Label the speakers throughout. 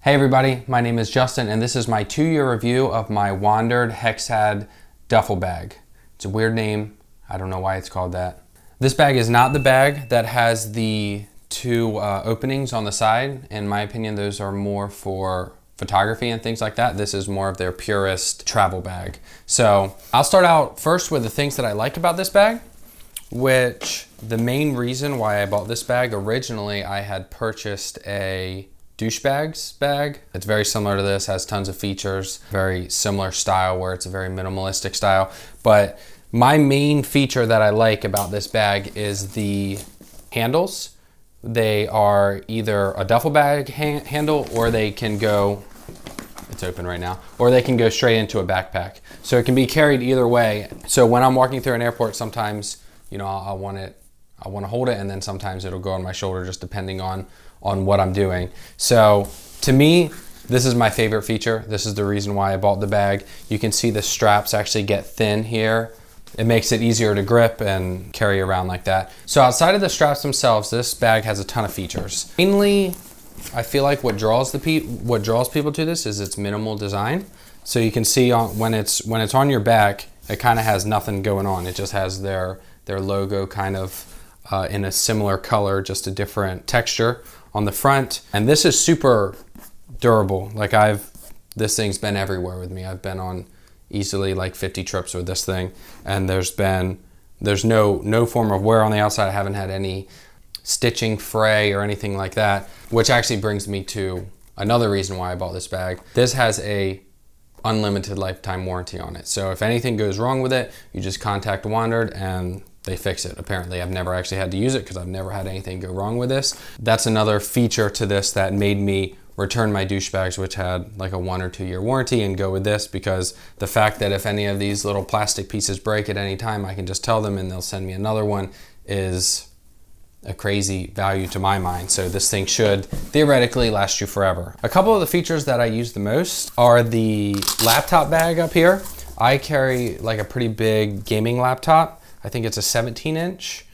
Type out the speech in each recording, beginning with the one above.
Speaker 1: Hey everybody, my name is Justin and this is my 2-year review of my Wandrd Hexad duffel bag. It's a weird name, I don't know why it's called that. This bag is not the bag that has the two openings on the side. In my opinion, those are more for photography and things like that. This is more of their purest travel bag. So I'll start out first with the things that I like about this bag, which the main reason why I bought this bag, originally I had purchased a douchebags bag. It's very similar to this, has tons of features, very similar style where it's a very minimalistic style. But my main feature that I like about this bag is the handles. They are either a duffel bag handle or they can go, it's open right now, or they can go straight into a backpack. So it can be carried either way. So when I'm walking through an airport, sometimes, you know, I want to hold it, and then sometimes it'll go on my shoulder just depending on what I'm doing. So to me, this is my favorite feature. This is the reason why I bought the bag. You can see the straps actually get thin here. It makes it easier to grip and carry around like that. So outside of the straps themselves, this bag has a ton of features. Mainly, I feel like what draws people to this is its minimal design. So you can see when it's on your back, it kind of has nothing going on. It just has their logo kind of in a similar color, just a different texture on the front. And this is super durable. Like this thing's been everywhere with me. I've been on easily like 50 trips with this thing, and there's no form of wear on the outside. I haven't had any stitching fray or anything like that, which actually brings me to another reason why I bought this bag. This has a unlimited lifetime warranty on it. So if anything goes wrong with it, you just contact Wandrd and they fix it. Apparently I've never actually had to use it because I've never had anything go wrong with this. That's another feature to this that made me return my douchebags, which had like a 1 or 2 year warranty, and go with this, because the fact that if any of these little plastic pieces break at any time, I can just tell them and they'll send me another one is a crazy value to my mind. So this thing should theoretically last you forever. A couple of the features that I use the most are the laptop bag up here. I carry like a pretty big gaming laptop. I think it's a 17-inch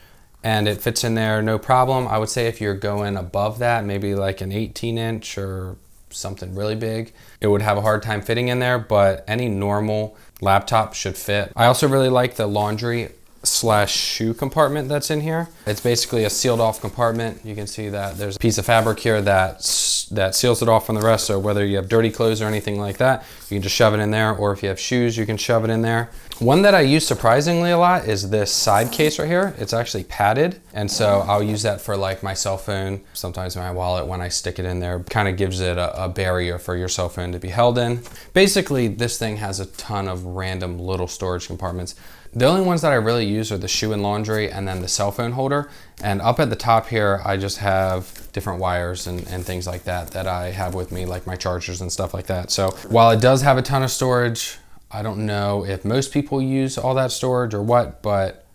Speaker 1: and it fits in there no problem. I would say if you're going above that, maybe like an 18-inch or something really big, it would have a hard time fitting in there, but any normal laptop should fit. I also really like the laundry/shoe compartment that's in here. It's basically a sealed off compartment. You can see that there's a piece of fabric here that seals it off from the rest. So whether you have dirty clothes or anything like that, you can just shove it in there, or if you have shoes, you can shove it in there. One that I use surprisingly a lot is this side case right here. It's actually padded, and so I'll use that for like my cell phone, sometimes my wallet. When I stick it in there, kind of gives it a barrier for your cell phone to be held in. Basically, this thing has a ton of random little storage compartments. The only ones that I really use are the shoe and laundry and then the cell phone holder. And up at the top here, I just have different wires and things like that I have with me, like my chargers and stuff like that. So while it does have a ton of storage, I don't know if most people use all that storage or what, but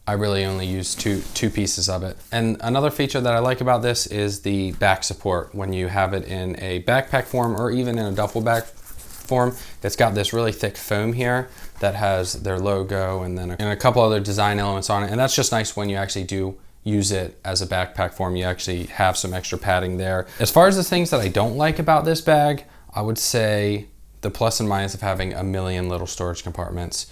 Speaker 1: I really only use two pieces of it. And another feature that I like about this is the back support. When you have it in a backpack form or even in a duffel bag form, it's got this really thick foam here that has their logo and then a couple other design elements on it. And that's just nice when you actually do use it as a backpack form. You actually have some extra padding there. As far as the things that I don't like about this bag, I would say the plus and minus of having a million little storage compartments.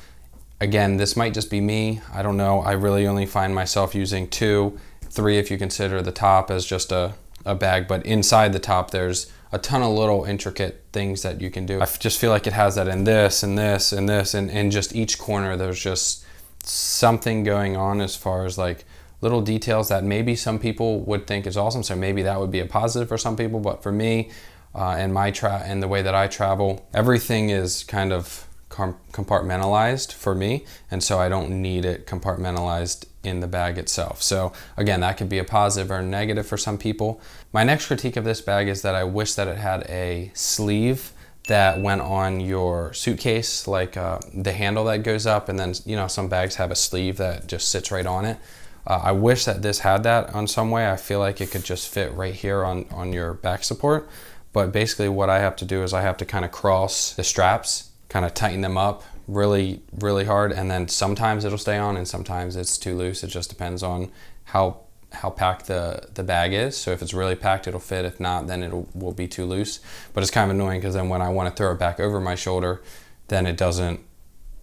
Speaker 1: Again, this might just be me. I don't know. I really only find myself using 2, 3 if you consider the top as just a bag, but inside the top there's a ton of little intricate things that you can do. I just feel like it has that in this and this and this, and in just each corner there's just something going on as far as like little details that maybe some people would think is awesome. So maybe that would be a positive for some people, but for me and the way that I travel, everything is kind of compartmentalized for me, and so I don't need it compartmentalized in the bag itself. So again, that could be a positive or a negative for some people. My next critique of this bag is that I wish that it had a sleeve that went on your suitcase, like the handle that goes up, and then, you know, some bags have a sleeve that just sits right on it. I wish that this had that on some way. I feel like it could just fit right here on your back support. But basically what I have to do is I have to kind of cross the straps, kind of tighten them up really, really hard, and then sometimes it'll stay on and sometimes it's too loose. It just depends on how how packed the bag is. So if it's really packed, it'll fit. If not, then it will be too loose. But it's kind of annoying because then when I want to throw it back over my shoulder, then it doesn't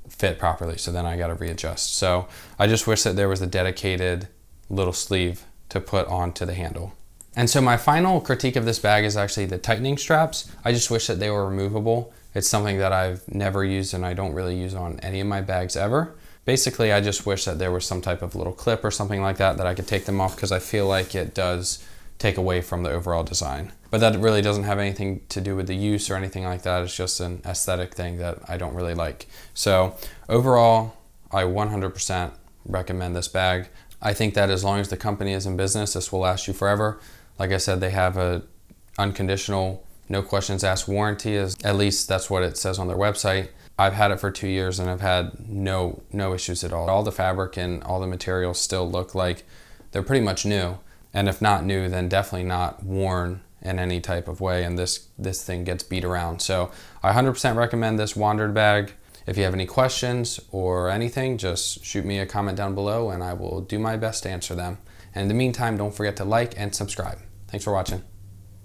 Speaker 1: fit properly. So then I got to readjust. So I just wish that there was a dedicated little sleeve to put onto the handle. And so my final critique of this bag is actually the tightening straps. I just wish that they were removable. It's something that I've never used and I don't really use on any of my bags ever. Basically, I just wish that there was some type of little clip or something like that I could take them off, because I feel like it does take away from the overall design. But that really doesn't have anything to do with the use or anything like that. It's just an aesthetic thing that I don't really like. So overall, I 100% recommend this bag. I think that as long as the company is in business, this will last you forever. Like I said, they have a unconditional, no questions asked warranty, at least that's what it says on their website. I've had it for 2 years and I've had no issues at all. All the fabric and all the materials still look like they're pretty much new. And if not new, then definitely not worn in any type of way. And this thing gets beat around. So I 100% recommend this Wandrd bag. If you have any questions or anything, just shoot me a comment down below and I will do my best to answer them. And in the meantime, don't forget to like and subscribe. Thanks for watching.